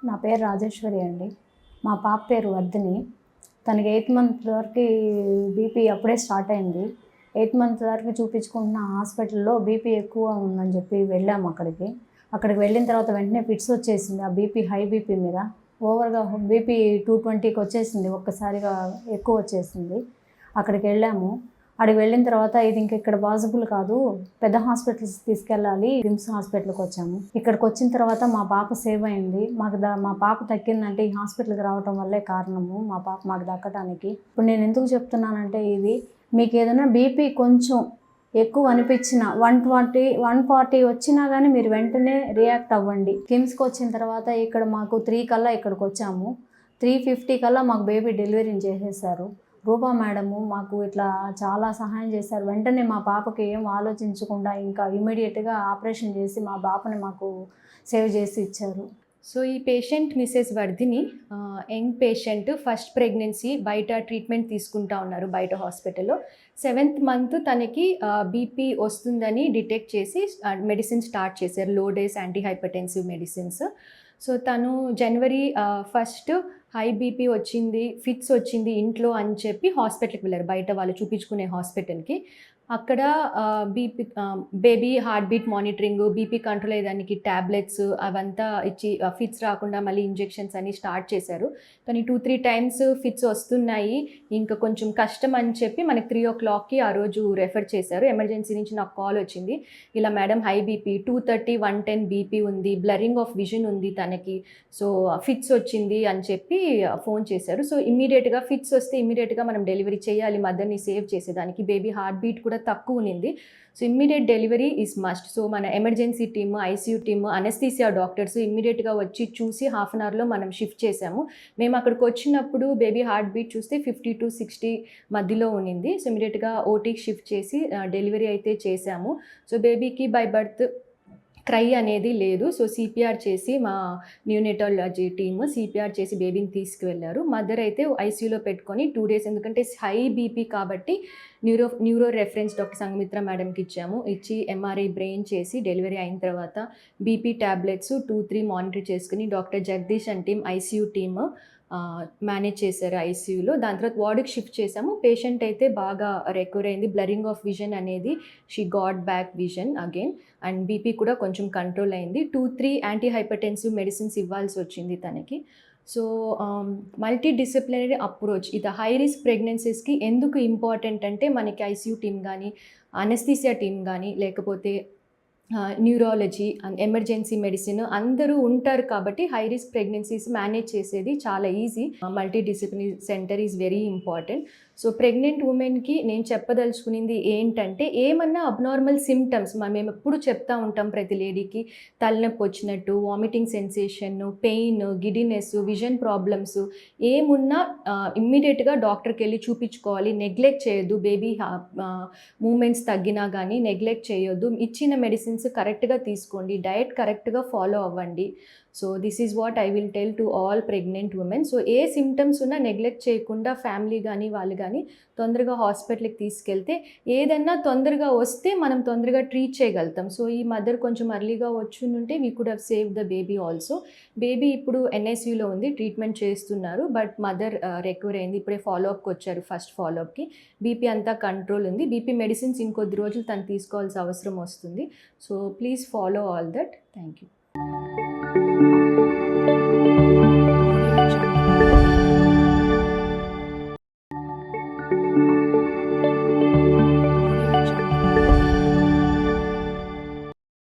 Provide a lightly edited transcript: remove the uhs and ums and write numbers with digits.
నా పేరు రాజేశ్వరి అండి. మా పాప పేరు వర్ధిని. తనకి 8th మంత్ వరకి బీపీ అప్పుడే స్టార్ట్ అయింది. 8th మంత్ వరకు చూపించుకుంటున్న హాస్పిటల్‌లో బీపీ ఎక్కువ ఉందని చెప్పి వెళ్ళాము అక్కడికి. అక్కడికి వెళ్ళిన తర్వాత వెంటనే ఫిట్స్ వచ్చేసింది. ఆ బీపీ హై బీపీ మీద ఓవర్‌గా బీపీ 220కి వచ్చేసింది. ఒక్కసారిగా ఎక్కువ వచ్చేసింది. అక్కడికి వెళ్ళాము. అక్కడికి వెళ్ళిన తర్వాత ఇది ఇంక ఇక్కడ పాసిబుల్ కాదు, పెద్ద హాస్పిటల్స్ తీసుకెళ్ళాలి. రిమ్స్ హాస్పిటల్కి వచ్చాము. ఇక్కడికి వచ్చిన తర్వాత మా పాప సేవ్ అయింది. మా పాప తగ్గిందంటే ఈ హాస్పిటల్కి రావటం వల్లే కారణము, మా పాప మాకు దక్కటానికి. ఇప్పుడు నేను ఎందుకు చెప్తున్నానంటే, ఇది మీకు ఏదైనా బీపీ కొంచెం ఎక్కువ అనిపించిన 140 వచ్చినా కానీ మీరు వెంటనే రియాక్ట్ అవ్వండి. కిమ్స్కి వచ్చిన తర్వాత ఇక్కడ మాకు 3 కల్లా ఇక్కడికి వచ్చాము. 3:50 కల్లా మాకు బేబీ డెలివరీ చేసేసారు. రూపా మేడము మాకు ఇట్లా చాలా సహాయం చేశారు. వెంటనే మా పాపకి ఏం ఆలోచించకుండా ఇంకా ఇమీడియట్గా ఆపరేషన్ చేసి మా పాపని మాకు సేవ్ చేసి ఇచ్చారు. సో ఈ patient Mrs Vardhini young patient, first pregnancy, బయట ట్రీట్మెంట్ తీసుకుంటా ఉన్నారు బయట హాస్పిటల్లో. 7th మంత్ తనకి బీపీ వస్తుందని డిటెక్ట్ చేసి మెడిసిన్ స్టార్ట్ చేశారు, low dose anti hypertensive medicines. So తను జనవరి 1 హై బీపీ వచ్చింది, ఫిట్స్ వచ్చింది ఇంట్లో అని చెప్పి హాస్పిటల్కి వెళ్ళారు, బయట వాళ్ళు చూపించుకునే హాస్పిటల్కి. అక్కడ baby heart beat monitoring, BP control అయ్యేదానికి ట్యాబ్లెట్స్ అవంతా ఇచ్చి ఫిట్స్ రాకుండా మళ్ళీ ఇంజెక్షన్స్ అన్నీ స్టార్ట్ చేశారు. కానీ 2-3 టైమ్స్ ఫిట్స్ వస్తున్నాయి, ఇంకా కొంచెం కష్టం అని చెప్పి మనకి 3 o'clockకి ఆ రోజు రెఫర్ చేశారు. ఎమర్జెన్సీ నుంచి నాకు కాల్ వచ్చింది, ఇలా మేడం హై బీపీ 230/110 బీపీ ఉంది, బ్లరింగ్ ఆఫ్ విజన్ ఉంది తనకి, సో ఫిట్స్ వచ్చింది అని చెప్పి ఫోన్ చేశారు. సో ఇమ్మీడియట్గా ఫిట్స్ వస్తే ఇమ్మీడియట్గా మనం డెలివరీ చేయాలి, మదర్ని సేవ్ చేసేదానికి. బేబీ హార్ట్ బీట్ కూడా తక్కువ ఉన్నింది. So immediate delivery is must. So మన emergency team, ICU team, anaesthesia doctors ఇమ్మీడియట్గా వచ్చి చూసి హాఫ్ అన్ అవర్లో మనం షిఫ్ట్ చేసాము. మేము అక్కడికి వచ్చినప్పుడు బేబీ హార్ట్ బీట్ చూస్తే 50-60 మధ్యలో ఉన్నింది. సో ఇమ్మీడియట్గా ఓటీకి షిఫ్ట్ చేసి డెలివరీ అయితే చేసాము. సో బేబీకి బై బర్త్ క్రై అనేది లేదు. సో సిపిఆర్ చేసి మా న్యూనేటాలజీ టీమ్ సిపిఆర్ చేసి బేబీని తీసుకువెళ్ళారు. మదర్ అయితే ఐసీయూలో పెట్టుకొని 2 days, ఎందుకంటే హై బీపీ కాబట్టి న్యూరో రెఫరెన్స్ డాక్టర్ సంఘమిత్ర మేడంకి ఇచ్చాము. ఇచ్చి ఎంఆర్ఐ బ్రెయిన్ చేసి డెలివరీ అయిన తర్వాత బీపీ ట్యాబ్లెట్స్ 2-3 మానిటర్ చేసుకుని doctor Jagadish and team ICU team manage చేశారు ఐసీయూలో. దాని తర్వాత వార్డుకి షిఫ్ట్ చేసాము. పేషెంట్ అయితే బాగా రికవర్ అయింది. బ్లరింగ్ ఆఫ్ విజన్ అనేది she got back vision again, and BP కూడా కొంచెం కంట్రోల్ అయింది. 2-3 యాంటీ హైపర్టెన్సివ్ మెడిసిన్స్ ఇవ్వాల్సి వచ్చింది తనకి. సో మల్టీ డిసిప్లినరీ అప్రోచ్ ఇది హై రిస్క్ ప్రెగ్నెన్సీస్కి ఎందుకు ఇంపార్టెంట్ అంటే, మనకి ఐసీయూ టీమ్ కానీ, అనస్థీసియా టీమ్ కానీ, లేకపోతే న్యూరాలజీ అండ్ ఎమర్జెన్సీ మెడిసిన్ అందరూ ఉంటారు కాబట్టి హై రిస్క్ ప్రెగ్నెన్సీస్ మేనేజ్ చేసేది చాలా easy. Multi disciplinary centre is very important. So pregnant ఉమెన్కి నేను చెప్పదలుచుకునేది ఏంటంటే, ఏమన్నా అబ్నార్మల్ సిమ్టమ్స్ మేము ఎప్పుడు చెప్తా ఉంటాం ప్రతి లేడీకి, తలనొప్పి వచ్చినట్టు, vomiting sensation, pain, giddiness, vision problems ఏమున్నా ఇమ్మీడియట్గా డాక్టర్కి వెళ్ళి చూపించుకోవాలి. నెగ్లెక్ట్ చేయొద్దు. బేబీ మూమెంట్స్ తగ్గినా కానీ నెగ్లెక్ట్ చేయొద్దు. ఇచ్చిన మెడిసిన్స్ కరెక్ట్గా తీసుకోండి, డయట్ కరెక్ట్గా ఫాలో అవ్వండి. So this is what I will tell to all pregnant women. So A symptoms ఉన్నా నెగ్లెక్ట్ చేయకుండా ఫ్యామిలీ కానీ వాళ్ళు కానీ తొందరగా హాస్పిటల్కి తీసుకెళ్తే, ఏదన్నా తొందరగా వస్తే మనం తొందరగా ట్రీట్ చేయగలుగుతాం. సో ఈ మదర్ కొంచెం అర్లీగా వచ్చుంటే we could have save the baby also. Baby ఇప్పుడు ఎన్ఐసీయూలో ఉంది, ట్రీట్మెంట్ చేస్తున్నారు, బట్ మదర్ రికవర్ అయింది. ఇప్పుడే ఫాలోఅప్కి వచ్చారు, ఫస్ట్ ఫాలోఅప్కి. బీపీ అంతా కంట్రోల్ ఉంది. బీపీ మెడిసిన్స్ ఇంకొద్ది రోజులు తను తీసుకోవాల్సిన అవసరం వస్తుంది. So please follow all that. Thank you.